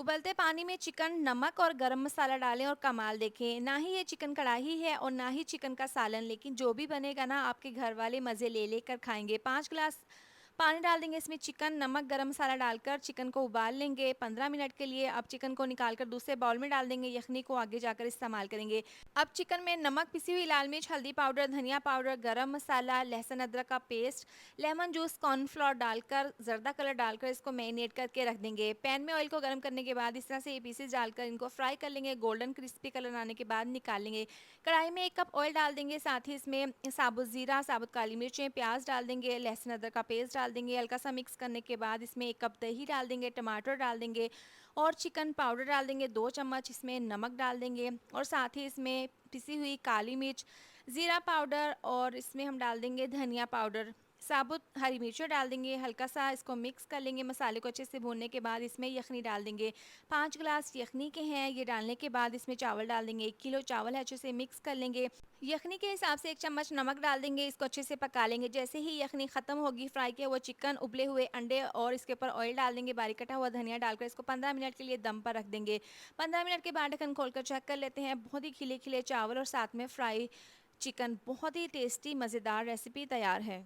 उबलते पानी में चिकन, नमक और गरम मसाला डालें और कमाल देखें। ना ही ये चिकन कढ़ाई है और ना ही चिकन का सालन, लेकिन जो भी बनेगा ना आपके घर वाले मज़े ले लेकर खाएँगे। 5 ग्लास पानी डाल देंगे इसमें चिकन, नमक, गरम मसाला डालकर चिकन को उबाल लेंगे 15 मिनट के लिए। अब चिकन को निकाल कर दूसरे बाउल में डाल देंगे, यखनी को आगे जाकर इस्तेमाल करेंगे। अब चिकन में नमक, पिसी हुई लाल मिर्च, हल्दी पाउडर, धनिया पाउडर, गरम मसाला, लहसुन अदरक का पेस्ट, लेमन जूस, कॉर्नफ्लोर डालकर जर्दा कलर डालकर इसको मैरिनेट करके रख देंगे। पैन में ऑयल को गर्म करने के बाद इस तरह से ये पीसेस डालकर इनको फ्राई कर लेंगे। गोल्डन क्रिस्पी कलर आने के बाद निकाल लेंगे। कढ़ाई में 1 कप ऑयल डाल देंगे, साथ ही इसमें साबुत ज़ीरा, साबुत काली मिर्चें, प्याज डाल देंगे, लहसुन अदरक का पेस्ट डाल देंगे। हल्का सा मिक्स करने के बाद इसमें 1 कप दही डाल देंगे, टमाटर डाल देंगे और चिकन पाउडर डाल देंगे 2 चम्मच। इसमें नमक डाल देंगे और साथ ही इसमें पिसी हुई काली मिर्च, ज़ीरा पाउडर और इसमें हम डाल देंगे धनिया पाउडर, साबुत हरी मिर्चें डाल देंगे। हल्का सा इसको मिक्स कर लेंगे। मसाले को अच्छे से भूनने के बाद इसमें यखनी डाल देंगे। 5 ग्लास यखनी के हैं, ये डालने के बाद इसमें चावल डाल देंगे। 1 किलो चावल है, अच्छे से मिक्स कर लेंगे। यखनी के हिसाब से 1 चम्मच नमक डाल देंगे, इसको अच्छे से पका लेंगे। जैसे ही यखनी ख़त्म होगी, फ्राई किया हुआ चिकन, उबले हुए अंडे और इसके ऊपर ऑयल डाल देंगे, बारीक कटा हुआ धनिया डालकर इसको 15 मिनट के लिए दम पर रख देंगे। 15 मिनट के बाद ढक्कन खोलकर चेक कर लेते हैं। बहुत ही खिले खिले चावल और साथ में फ्राई चिकन, बहुत ही टेस्टी मज़ेदार रेसिपी तैयार है।